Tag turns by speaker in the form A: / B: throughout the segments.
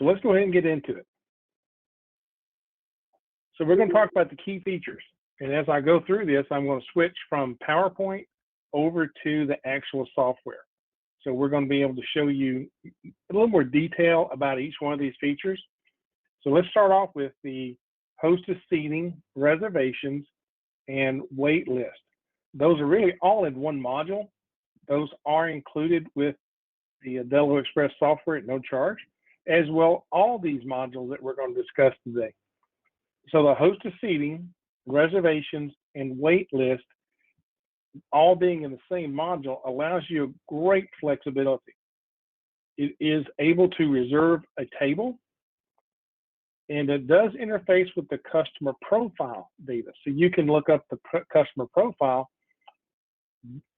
A: So let's go ahead and get into it. So we're going to talk about the key features. And as I go through this, I'm going to switch from PowerPoint over to the actual software. So we're going to be able to show you a little more detail about each one of these features. So let's start off with the Hostess Seating, Reservations, and Wait List. Those are really all in one module. Those are included with the Aldelo Express software at no charge, as well all these modules that we're going to discuss today. So the Hostess Seating, Reservations, and Wait List, all being in the same module, allows you great flexibility. It is able to reserve a table, and it does interface with the customer profile data. So you can look up the customer profile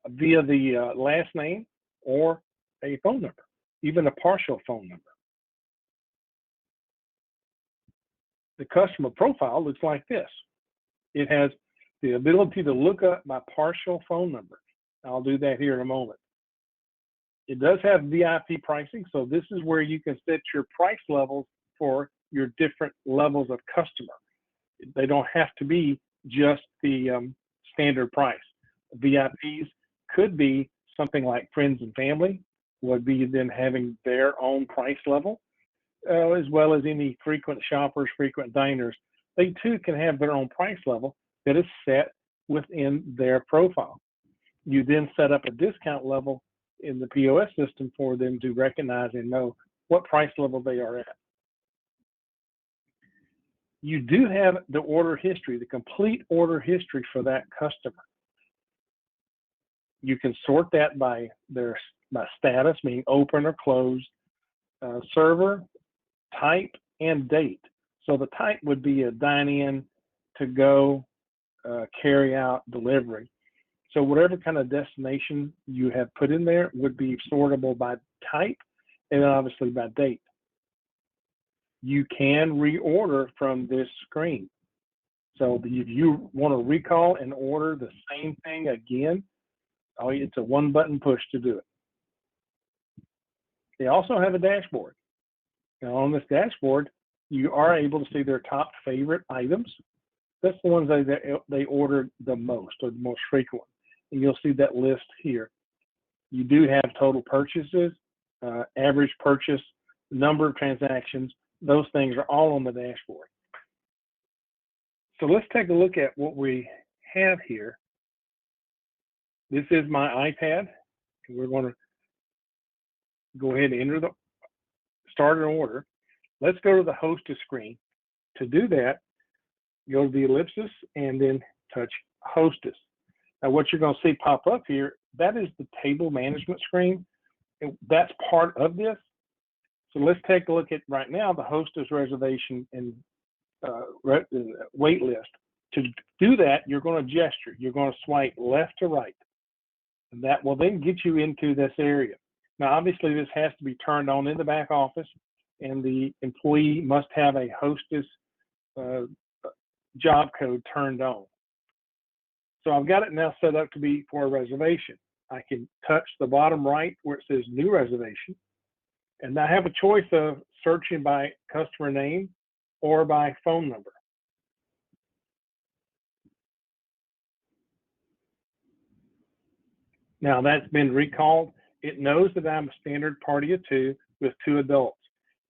A: via the last name or a phone number, even a partial phone number. The customer profile looks like this. It has the ability to look up my partial phone number. I'll do that here in a moment. It does have VIP pricing, so this is where you can set your price levels for your different levels of customer. They don't have to be just the standard price. VIPs could be something like friends and family, would be them having their own price level, as well as any frequent shoppers, frequent diners. They too can have their own price level that is set within their profile. You then set up a discount level in the POS system for them to recognize and know what price level they are at. You do have the order history, the complete order history for that customer. You can sort that by status, meaning open or closed, server, type, and date. So the type would be a dine-in, to-go, carry out, delivery. So whatever kind of destination you have put in there would be sortable by type and obviously by date. You can reorder from this screen. So if you want to recall and order the same thing again, it's a one-button push to do it. They also have a dashboard. Now on this dashboard, you are able to see their top favorite items. That's the ones they ordered the most or the most frequent. And you'll see that list here. You do have total purchases, average purchase, number of transactions. Those things are all on the dashboard. So let's take a look at what we have here. This is my iPad. We're going to go ahead and enter the start an order. Let's go to the Hostess screen. To do that, go to the ellipsis and then touch Hostess. Now what you're going to see pop up here, that is the table management screen. That's part of this. So let's take a look at right now the Hostess reservation and wait list. To do that, you're going to gesture. You're going to swipe left to right. And that will then get you into this area. Now, obviously, this has to be turned on in the back office, and the employee must have a Hostess job code turned on. So I've got it now set up to be for a reservation. I can touch the bottom right where it says New Reservation, and I have a choice of searching by customer name or by phone number. Now that's been recalled. It knows that I'm a standard party of two with 2 adults.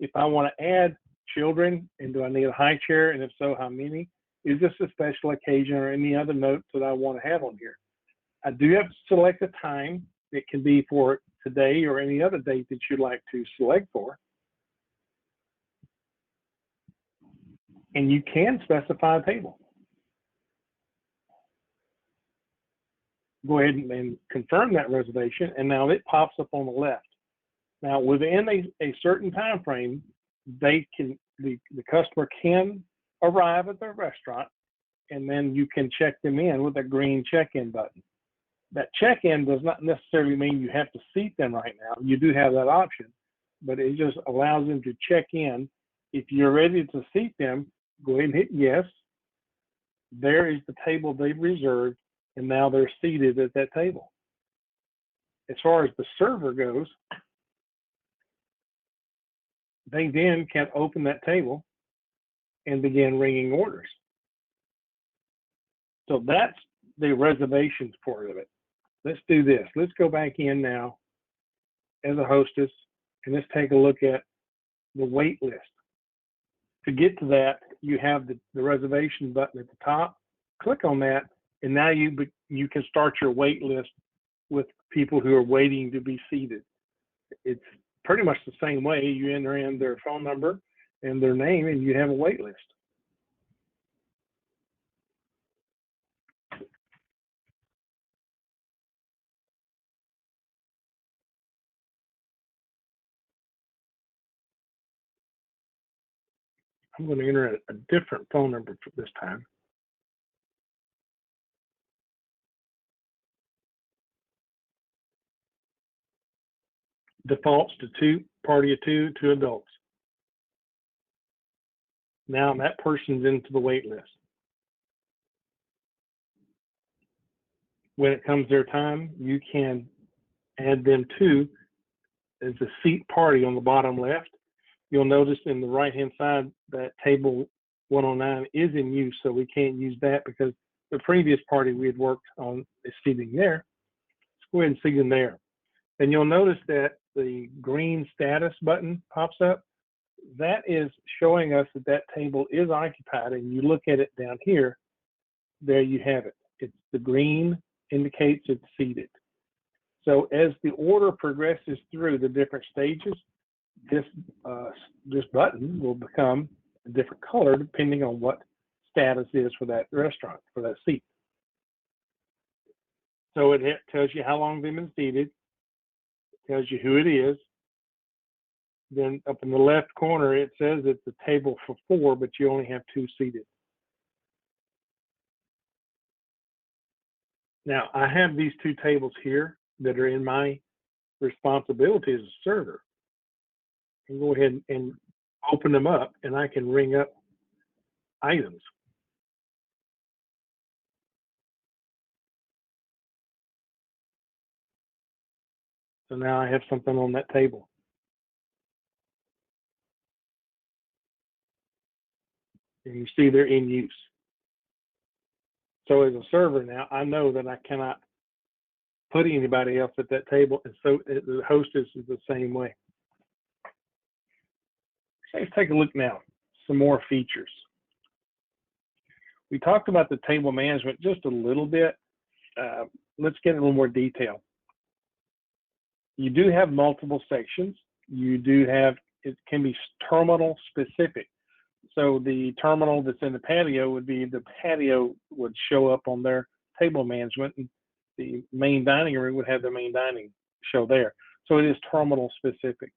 A: If I want to add children, and do I need a high chair, and if so, how many? Is this a special occasion or any other notes that I want to have on here? I do have to select a time. It can be for today or any other date that you'd like to select for. And you can specify a table. Go ahead and confirm that reservation, and now it pops up on the left. Now, within a certain time frame, the customer can arrive at the restaurant, and then you can check them in with a green check-in button. That check-in does not necessarily mean you have to seat them right now. You do have that option, but it just allows them to check in. If you're ready to seat them, go ahead and hit yes. There is the table they've reserved, and now they're seated at that table. As far as the server goes, they then can open that table and begin ringing orders. So that's the reservations part of it. Let's do this. Let's go back in now as a hostess, and let's take a look at the wait list. To get to that, you have the reservation button at the top. Click on that, and now you can start your wait list with people who are waiting to be seated. It's pretty much the same way. You enter in their phone number and their name, and you have a wait list. I'm going to enter a different phone number for this time. Defaults to party of two adults. Now that person's into the wait list. When it comes their time, you can add them to as a seat party on the bottom left. You'll notice in the right-hand side that table 109 is in use, so we can't use that because the previous party we had worked on is seating there. Let's go ahead and seat them there. And you'll notice that the green status button pops up. That is showing us that that table is occupied, and you look at it down here, there you have it. It's the green indicates it's seated. So as the order progresses through the different stages, this button will become a different color depending on what status is for that restaurant, for that seat. So it tells you how long they've been seated, tells you who it is. Then up in the left corner, it says it's a table for 4, but you only have 2 seated. Now, I have these 2 tables here that are in my responsibility as a server. I can go ahead and open them up, and I can ring up items. So now I have something on that table. And you see they're in use. So as a server now, I know that I cannot put anybody else at that table, and so the hostess is the same way. Let's take a look now, some more features. We talked about the table management just a little bit. Let's get a little more detail. You do have multiple sections. You do have, it can be terminal specific. So the terminal that's in the patio would be, the patio would show up on their table management, and the main dining room would have the main dining show there. So it is terminal specific.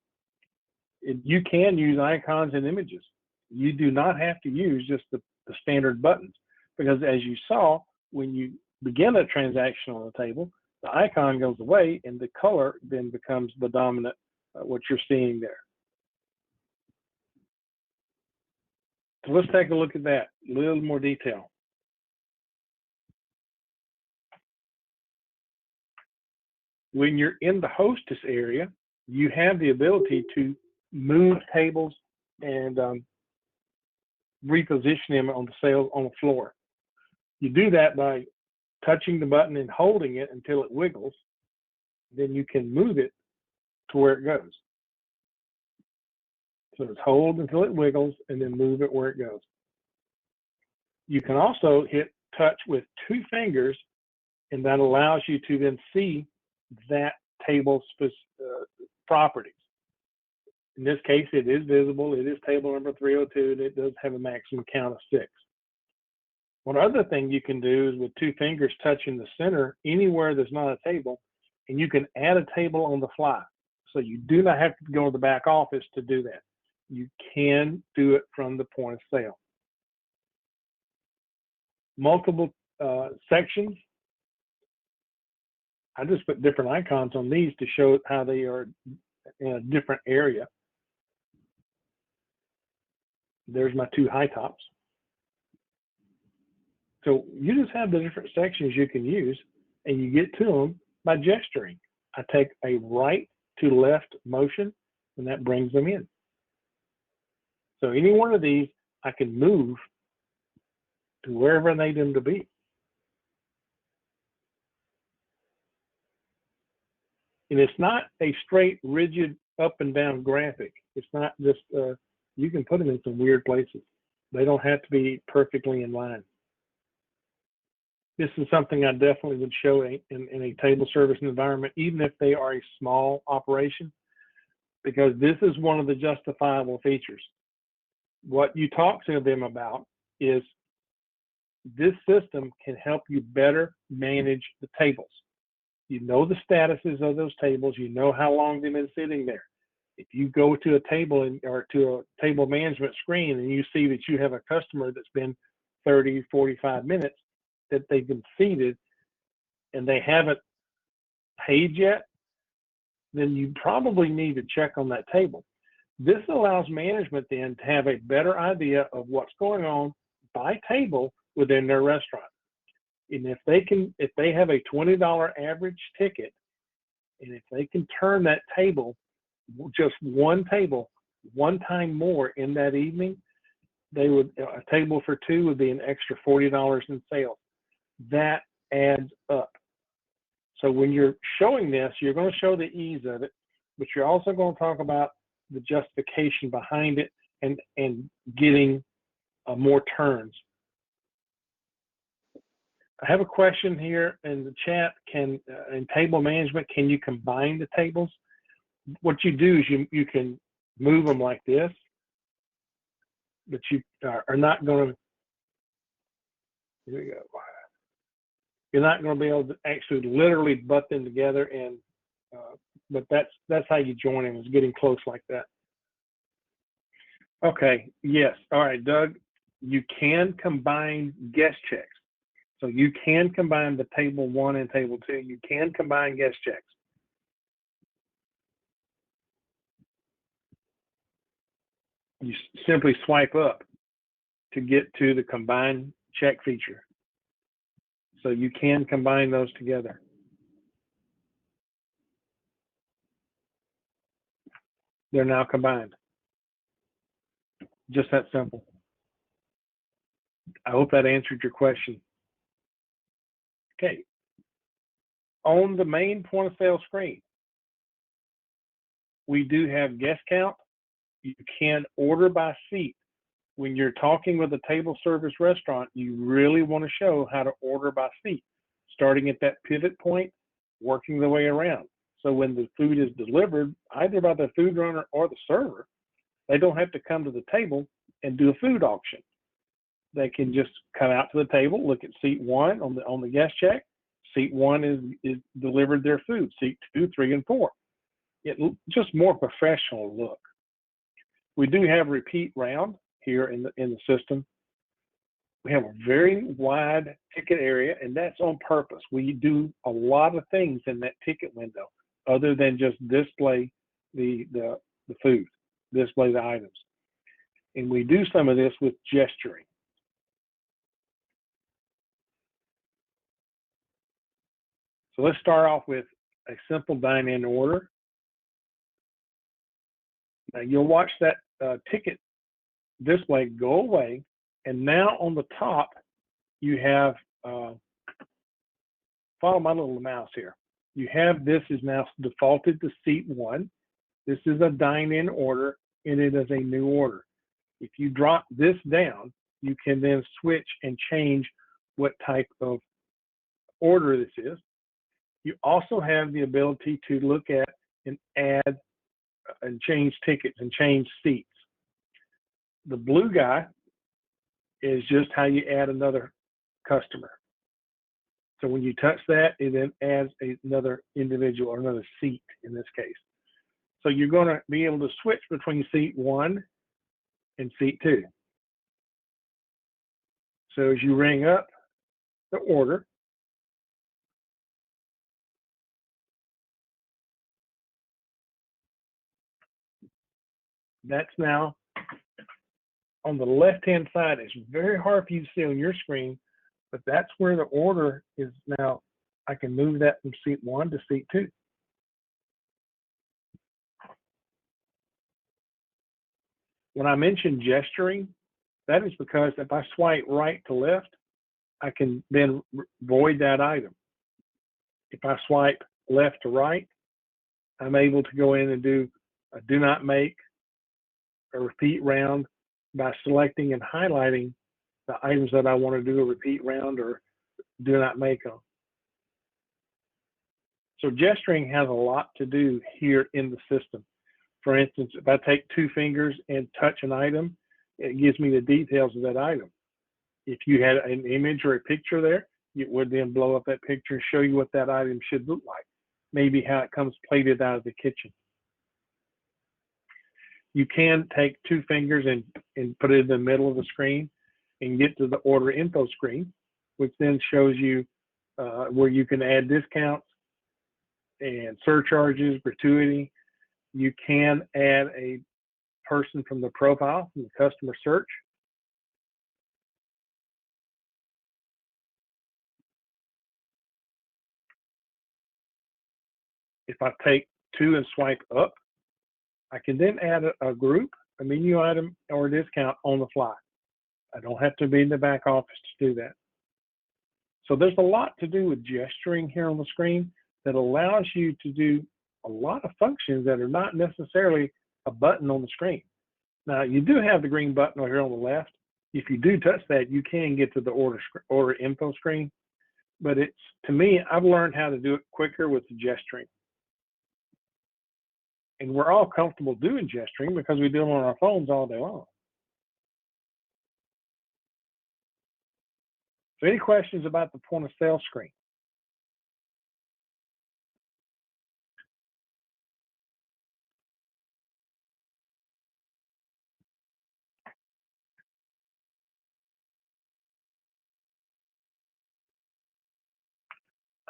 A: You can use icons and images. You do not have to use just the standard buttons, because as you saw, when you begin a transaction on the table, the icon goes away and the color then becomes the dominant, what you're seeing there. So let's take a look at that, a little more detail. When you're in the hostess area, you have the ability to move tables and reposition them on the floor. You do that by touching the button and holding it until it wiggles. Then you can move it to where it goes. So it's hold until it wiggles and then move it where it goes. You can also hit touch with 2 fingers, and that allows you to then see that table's properties. In this case, it is visible. It is table number 302, and it does have a maximum count of 6. One other thing you can do is with 2 fingers touching the center anywhere there's not a table, and you can add a table on the fly. So you do not have to go to the back office to do that. You can do it from the point of sale. Multiple sections. I just put different icons on these to show how they are in a different area. There's my 2 high tops. So you just have the different sections you can use, and you get to them by gesturing. I take a right to left motion, and that brings them in. So any one of these, I can move to wherever I need them to be. And it's not a straight, rigid, up and down graphic. It's not just, you can put them in some weird places. They don't have to be perfectly in line. This is something I definitely would show in a table service environment, even if they are a small operation, because this is one of the justifiable features. What you talk to them about is this system can help you better manage the tables. You know the statuses of those tables. You know how long they've been sitting there. If you go to a table or to a table management screen and you see that you have a customer that's been 30, 45 minutes that they've been seated and they haven't paid yet, then you probably need to check on that table. This allows management then to have a better idea of what's going on by table within their restaurant. And if they have a $20 average ticket, and if they can turn that table, just one table, one time more in that evening, they would, a table for two would be an extra $40 in sales. That adds up. So when you're showing this, you're going to show the ease of it, but you're also going to talk about the justification behind it and getting more turns. I have a question here in the chat. In table management, can you combine the tables? What you do is you can move them like this, but you are not going to, here we go. You're not going to be able to actually literally butt them together, and but that's how you join them, is getting close like that. Okay, yes. All right, Doug, you can combine guest checks. So you can combine the table 1 and table 2. You can combine guest checks. You simply swipe up to get to the combine check feature. So you can combine those together. They're now combined. Just that simple. I hope that answered your question. Okay. On the main point of sale screen, we do have guest count. You can order by seat. When you're talking with a table service restaurant, you really want to show how to order by seat, starting at that pivot point, working the way around. So when the food is delivered, either by the food runner or the server, they don't have to come to the table and do a food auction. They can just come out to the table, look at seat 1 on the guest check. Seat 1 is delivered their food. Seat 2, 3, and 4. It just more professional look. We do have repeat round here in the system. We have a very wide ticket area, and that's on purpose. We do a lot of things in that ticket window other than just display the food, display the items. And we do some of this with gesturing. So let's start off with a simple dine-in order. Now you'll watch that ticket display go away, and now on the top you have, follow my little mouse here. You have this is now defaulted to seat 1. This is a dine-in order, and it is a new order. If you drop this down, you can then switch and change what type of order this is. You also have the ability to look at and add and change tickets and change seats. The blue guy is just how you add another customer. So when you touch that, it then adds another individual or another seat in this case. So you're going to be able to switch between seat 1 and seat 2. So as you ring up the order, that's now on the left-hand side. It's very hard for you to see on your screen, but that's where the order is now. I can move that from seat 1 to seat 2. When I mention gesturing, that is because if I swipe right to left, I can then void that item. If I swipe left to right, I'm able to go in and do a do not make, a repeat round by selecting and highlighting the items that I want to do a repeat round or do not make on. So gesturing has a lot to do here in the system. For instance, if I take 2 fingers and touch an item, it gives me the details of that item. If you had an image or a picture there, it would then blow up that picture and show you what that item should look like. Maybe how it comes plated out of the kitchen. You can take 2 fingers and put it in the middle of the screen and get to the order info screen, which then shows you where you can add discounts and surcharges, gratuity. You can add a person from the profile, from the customer search. If I take 2 and swipe up, I can then add a group, a menu item, or a discount on the fly. I don't have to be in the back office to do that. So there's a lot to do with gesturing here on the screen that allows you to do a lot of functions that are not necessarily a button on the screen. Now, you do have the green button over here on the left. If you do touch that, you can get to the order info screen. But to me, I've learned how to do it quicker with the gesturing. And we're all comfortable doing gesturing because we do them on our phones all day long. So any questions about the point of sale screen?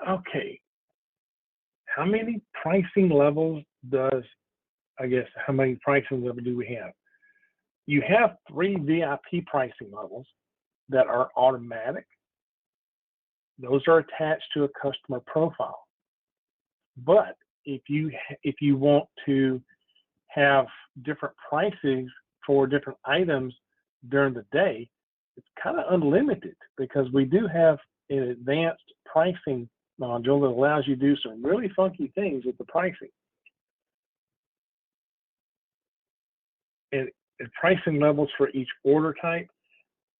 A: Okay. How many pricing levels how many pricing levels do we have? You have 3 VIP pricing levels that are automatic. Those are attached to a customer profile. But if you want to have different prices for different items during the day, it's kind of unlimited because we do have an advanced pricing module that allows you to do some really funky things with the pricing. And pricing levels for each order type.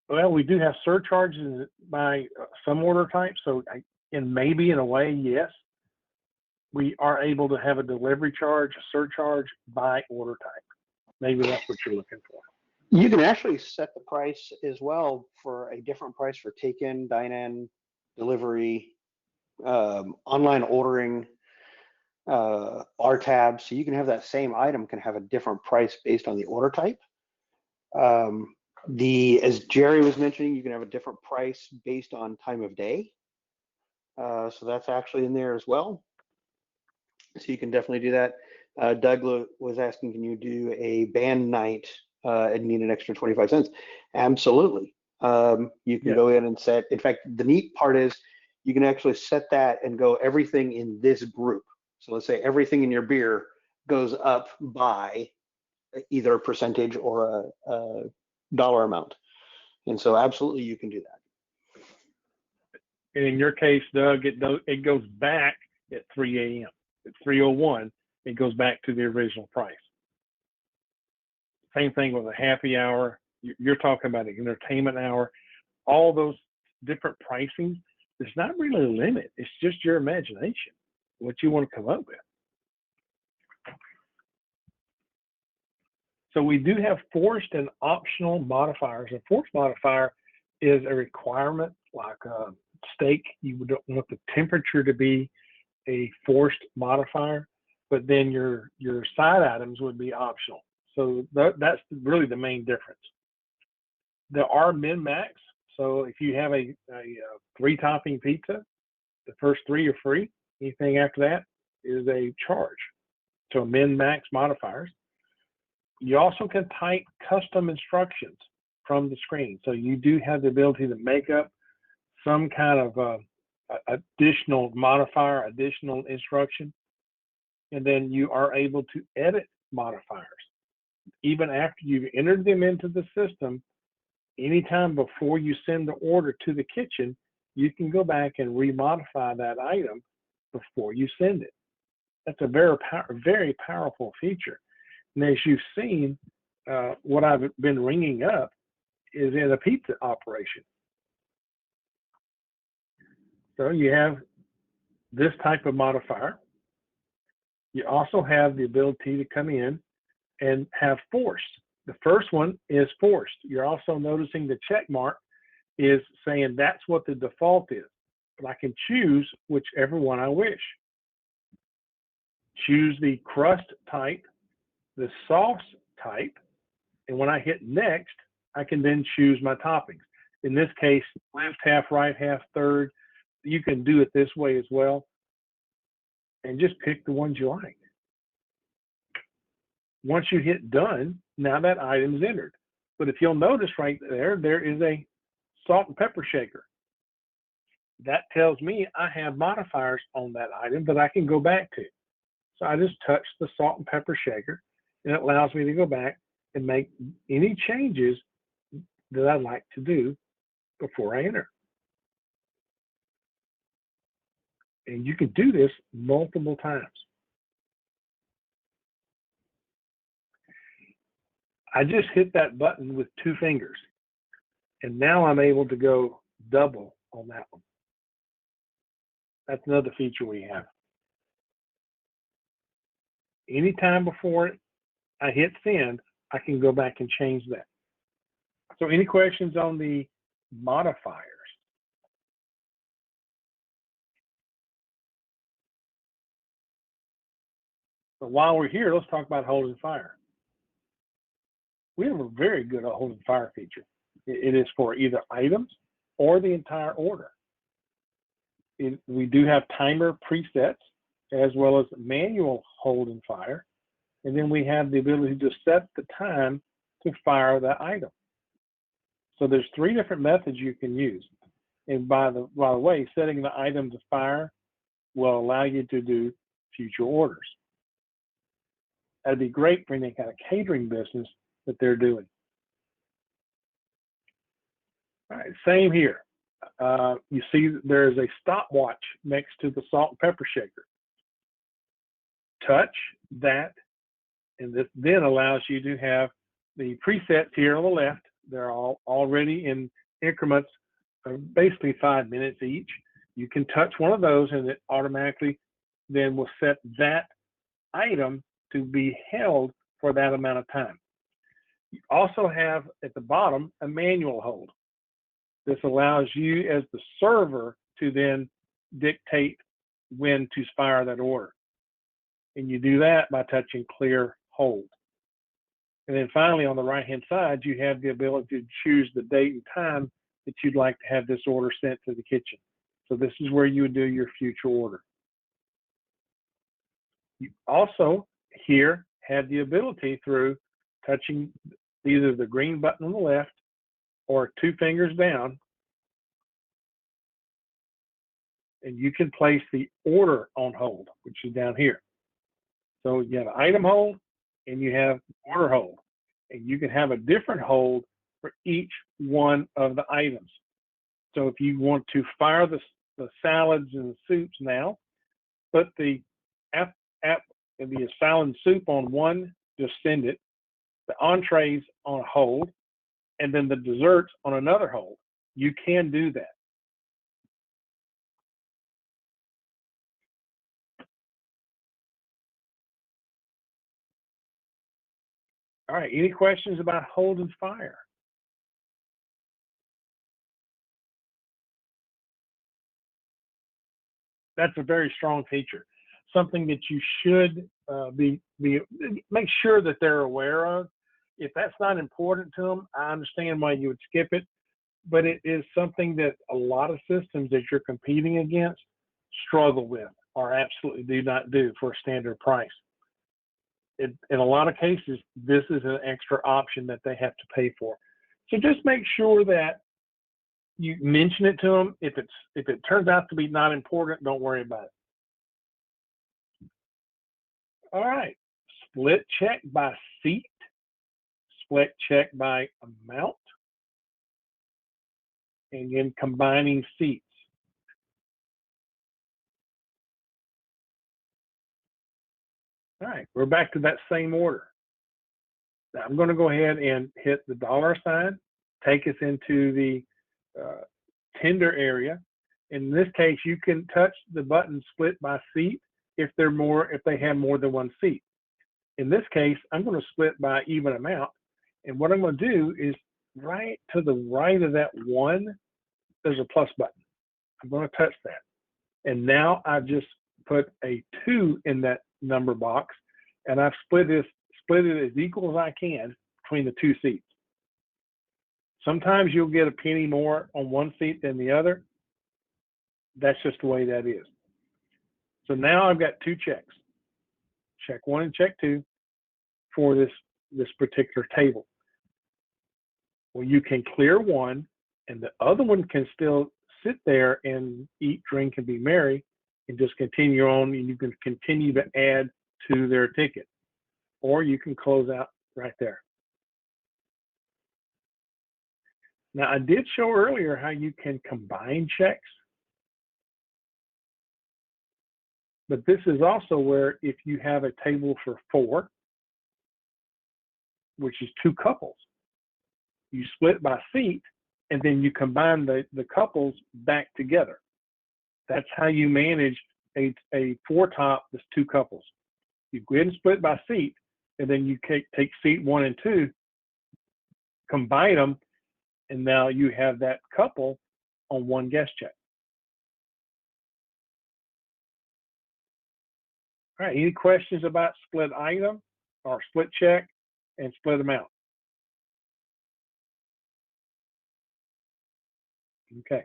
A: Well, we do have surcharges by some order types. So, and maybe in a way, yes, we are able to have a delivery charge, a surcharge by order type. Maybe that's what you're looking for.
B: You can actually set the price as well for a different price for take-in, dine-in, delivery, online ordering, R-tab. So you can have that same item can have a different price based on the order type. As Jerry was mentioning, you can have a different price based on time of day. So that's actually in there as well. So you can definitely do that. Doug was asking, can you do a band night and need an extra 25 cents? Absolutely. You can go in and set, in fact, the neat part is you can actually set that and go everything in this group. So let's say everything in your beer goes up by either a percentage or a dollar amount. And so absolutely you can do that.
A: And in your case, Doug, it goes back at 3 a.m. At 3:01, it goes back to the original price. Same thing with a happy hour. You're talking about an entertainment hour. All those different pricing, there's not really a limit. It's just your imagination, what you want to come up with. So we do have forced and optional modifiers. A forced modifier is a requirement, like a steak. You would want the temperature to be a forced modifier, but then your side items would be optional. So that's really the main difference. There are min-max. So if you have a 3-topping pizza, the first 3 are free. Anything after that is a charge. So min-max modifiers. You also can type custom instructions from the screen. So you do have the ability to make up some kind of additional modifier, additional instruction, and then you are able to edit modifiers. even after you've entered them into the system, anytime before you send the order to the kitchen, you can go back and remodify that item before you send it. That's a very powerful feature. And as you've seen, what I've been ringing up is in a pizza operation. So you have this type of modifier. You also have the ability to come in and have forced. The first one is forced. You're also noticing the check mark is saying that's what the default is, but I can choose whichever one I wish. Choose the crust type, the sauce type, and when I hit next, I can then choose my toppings. In this case, left half, right half, third. You can do it this way as well, and just pick the ones you like. Once you hit done, now that item is entered. But if you'll notice right there, there is a salt and pepper shaker. That tells me I have modifiers on that item that I can go back to. So I just touch the salt and pepper shaker, and it allows me to go back and make any changes that I'd like to do before I enter. And you can do this multiple times. I just hit that button with 2 fingers, and now I'm able to go double on that one. That's another feature we have. Anytime before I hit send, I can go back and change that. So any questions on the modifiers? But while we're here, let's talk about holding fire. We have a very good holding fire feature. It is for either items or the entire order. We do have timer presets as well as manual hold and fire. And then we have the ability to set the time to fire that item. So there's 3 different methods you can use. And by the way, setting the item to fire will allow you to do future orders. That'd be great for any kind of catering business that they're doing. All right, same here. You see there's a stopwatch next to the salt and pepper shaker. Touch that, and this then allows you to have the presets here on the left. They're all already in increments of basically 5 minutes each. You can touch one of those, and it automatically then will set that item to be held for that amount of time. You also have at the bottom a manual hold. This allows you as the server to then dictate when to fire that order. And you do that by touching clear hold. And then finally on the right hand side, you have the ability to choose the date and time that you'd like to have this order sent to the kitchen. So this is where you would do your future order. You also here have the ability through touching either the green button on the left or 2 fingers down, and you can place the order on hold, which is down here. So you have item hold and you have order hold, and you can have a different hold for each one of the items. So if you want to fire the salads and the soups now, put the salad and soup on one, just send it, the entrees on hold, and then the desserts on another hold. You can do that. All right, any questions about hold and fire? That's a very strong feature. Something that you should make sure that they're aware of. If that's not important to them, I understand why you would skip it, but it is something that a lot of systems that you're competing against struggle with or absolutely do not do for a standard price. In a lot of cases, this is an extra option that they have to pay for. So just make sure that you mention it to them. If it turns out to be not important, don't worry about it. All right, split check by seat split check by amount, and then combining seats. All right, we're back to that same order. Now I'm going to go ahead and hit the dollar sign, take us into the tender area. In this case, you can touch the button split by seat if they have more than one seat. In this case, I'm going to split by even amount. And what I'm going to do is right to the right of that one, there's a plus button. I'm going to touch that. And now I've just put a 2 in that number box, and I've split it as equal as I can between the two seats. Sometimes you'll get a penny more on one seat than the other. That's just the way that is. So now I've got 2 checks. Check 1 and check 2 for this particular table. Well, you can clear one, and the other one can still sit there and eat, drink, and be merry, and just continue on, and you can continue to add to their ticket. Or you can close out right there. Now, I did show earlier how you can combine checks. But this is also where if you have a table for 4, which is 2 couples, you split by seat, and then you combine the couples back together. That's how you manage a 4-top that's 2 couples. You go ahead and split by seat, and then you take seat 1 and 2, combine them, and now you have that couple on one guest check. All right, any questions about split item or split check and split amount? Okay.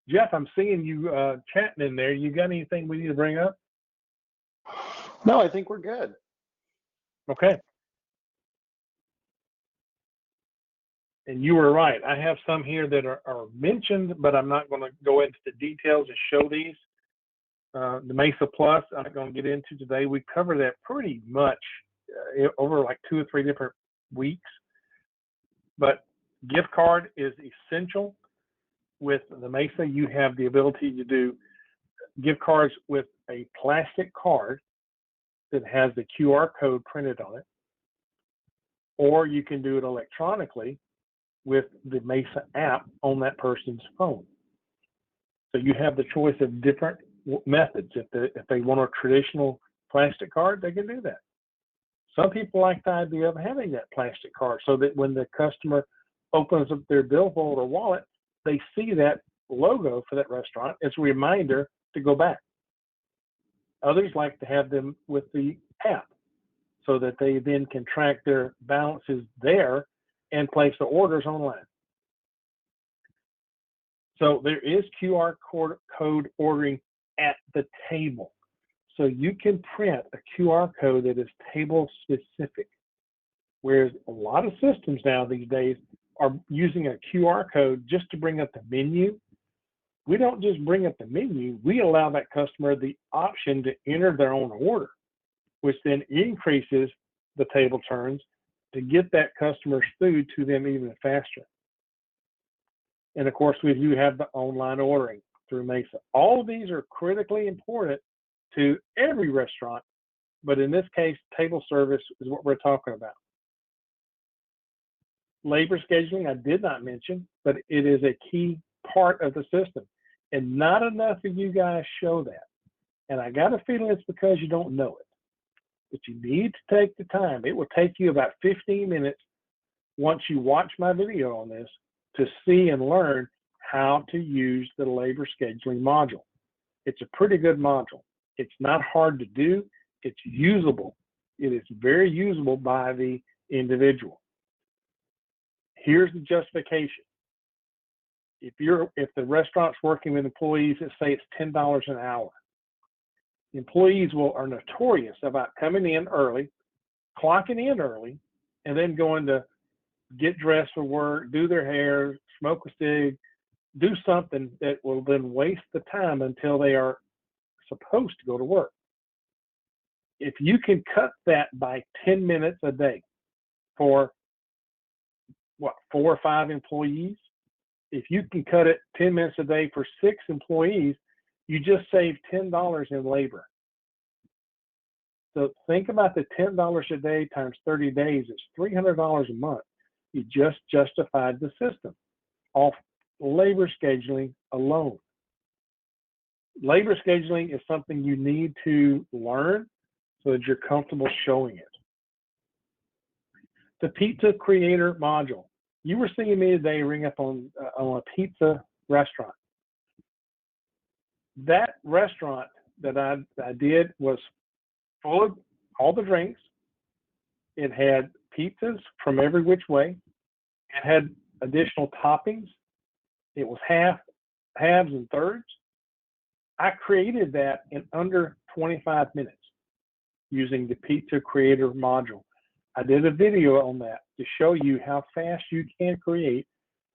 A: Jeff, I'm seeing you chatting in there. You got anything we need to bring up?
B: No, I think we're good.
A: Okay. And you were right. I have some here that are mentioned, but I'm not going to go into the details and show these. The Mesa Plus, I'm not going to get into today. We cover that pretty much over like 2 or 3 different weeks. But gift card is essential. With the Mesa, you have the ability to do gift cards with a plastic card that has the QR code printed on it, or you can do it electronically with the Mesa app on that person's phone. So you have the choice of different methods. If they want a traditional plastic card, they can do that. Some people like the idea of having that plastic card so that when the customer opens up their billfold or wallet, they see that logo for that restaurant as a reminder to go back. Others like to have them with the app so that they then can track their balances there and place the orders online. So there is QR code ordering at the table. So you can print a QR code that is table specific. Whereas a lot of systems now these days are using a QR code just to bring up the menu. We don't just bring up the menu, we allow that customer the option to enter their own order, which then increases the table turns to get that customer's food to them even faster. And of course, we do have the online ordering through Mesa. All of these are critically important to every restaurant, but in this case, table service is what we're talking about. Labor scheduling, I did not mention, but it is a key part of the system. And not enough of you guys show that. And I got a feeling it's because you don't know it. But you need to take the time. It will take you about 15 minutes once you watch my video on this to see and learn how to use the labor scheduling module. It's a pretty good module. It's not hard to do. It's usable. It is very usable by the individual. Here's the justification. If the restaurant's working with employees that say it's $10 an hour, employees are notorious about coming in early, clocking in early, and then going to get dressed for work, do their hair, smoke a cig, do something that will then waste the time until they are supposed to go to work. If you can cut that by 10 minutes a day, for what, 4 or 5 employees. If you can cut it 10 minutes a day for 6 employees, you just save $10 in labor. So think about the $10 a day times 30 days. It's $300 a month. You just justified the system off labor scheduling alone. Labor scheduling is something you need to learn so that you're comfortable showing it. The Pizza Creator module. You were seeing me today ring up on a pizza restaurant. That restaurant that I did was full of all the drinks. It had pizzas from every which way. It had additional toppings. It was halves and thirds. I created that in under 25 minutes using the Pizza Creator module. I did a video on that to show you how fast you can create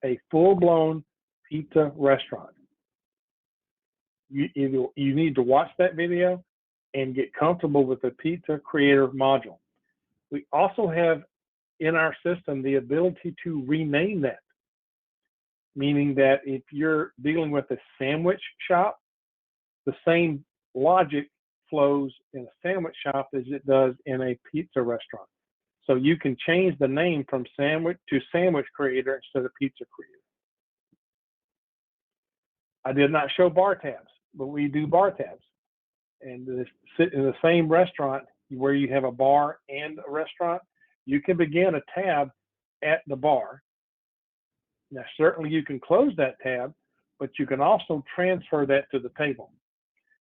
A: a full-blown pizza restaurant. You need to watch that video and get comfortable with the Pizza Creator module. We also have in our system the ability to rename that, meaning that if you're dealing with a sandwich shop, the same logic flows in a sandwich shop as it does in a pizza restaurant. So you can change the name from sandwich to Sandwich Creator instead of Pizza Creator. I did not show bar tabs, but we do bar tabs. And sit in the same restaurant where you have a bar and a restaurant, you can begin a tab at the bar. Now, certainly you can close that tab, but you can also transfer that to the table.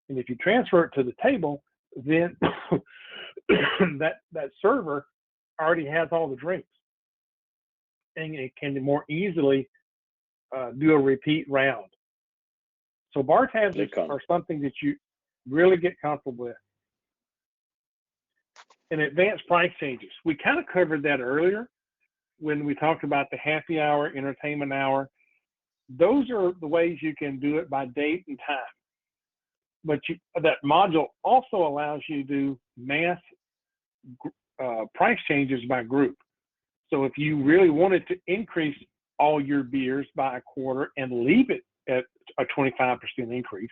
A: And if you transfer it to the table, then that server already has all the drinks, and it can more easily do a repeat round. So bar tabs are something that you really get comfortable with. And advanced price changes. We kind of covered that earlier when we talked about the happy hour, entertainment hour. Those are the ways you can do it by date and time. But that module also allows you to do mass price changes by group. So if you really wanted to increase all your beers by a quarter and leave it at a 25% increase,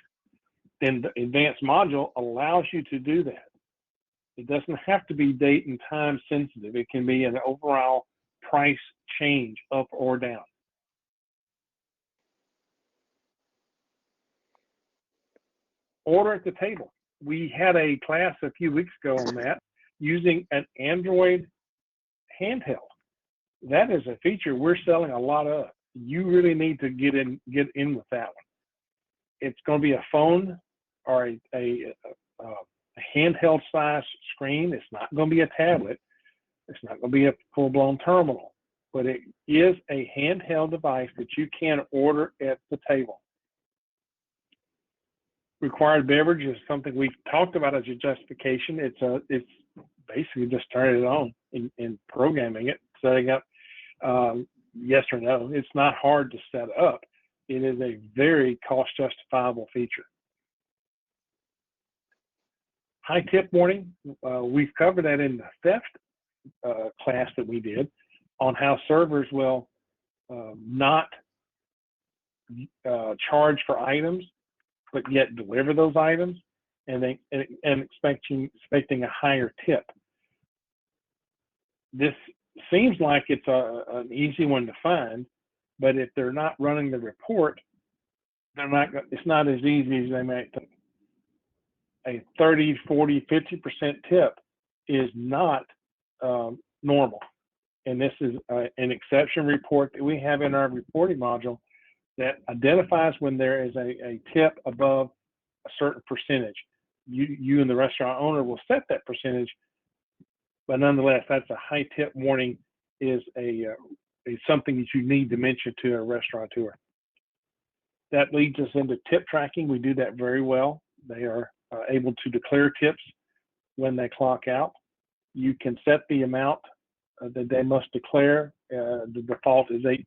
A: then the advanced module allows you to do that. It doesn't have to be date and time sensitive. It can be an overall price change up or down. Order at the table. We had a class a few weeks ago on that using an Android handheld. That is a feature we're selling a lot of. You really need to get in with that one. It's going to be a phone or a handheld size screen. It's not going to be a tablet. It's not going to be a full-blown terminal, but it is a handheld device that you can order at the table. Required beverage is something we've talked about as a justification. It's basically just turning it on and programming it, setting up yes or no. It's not hard to set up. It is a very cost justifiable feature. High tip warning, we've covered that in the theft class that we did on how servers will not charge for items, but yet deliver those items and expecting a higher tip. This seems like it's an easy one to find, but if they're not running the report, it's not as easy as they might think. A 30, 40, 50% tip is not normal. And this is an exception report that we have in our reporting module that identifies when there is a tip above a certain percentage. You and the restaurant owner will set that percentage, but nonetheless, that's a high tip warning is something that you need to mention to a restaurateur. That leads us into tip tracking. We do that very well. They are able to declare tips when they clock out. You can set the amount that they must declare. The default is 8%.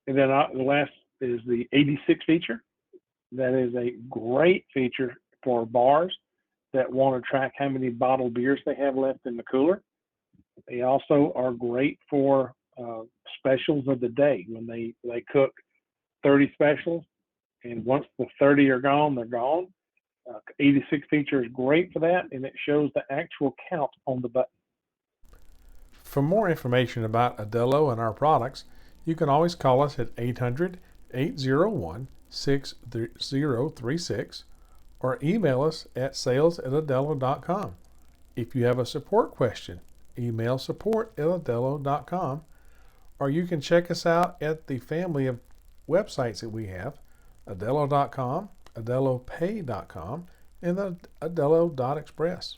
A: And then the last is the 86 feature. That is a great feature for bars that want to track how many bottled beers they have left in the cooler. They also are great for specials of the day when they cook 30 specials, and once the 30 are gone, they're gone. 86 feature is great for that, and it shows the actual count on the button.
C: For more information about Aldelo and our products, you can always call us at 800-801-6036 or email us at sales@aldelo.com. If you have a support question, email support@aldelo.com, or you can check us out at the family of websites that we have, Aldelo.com, AldeloPay.com, and the Aldelo Express.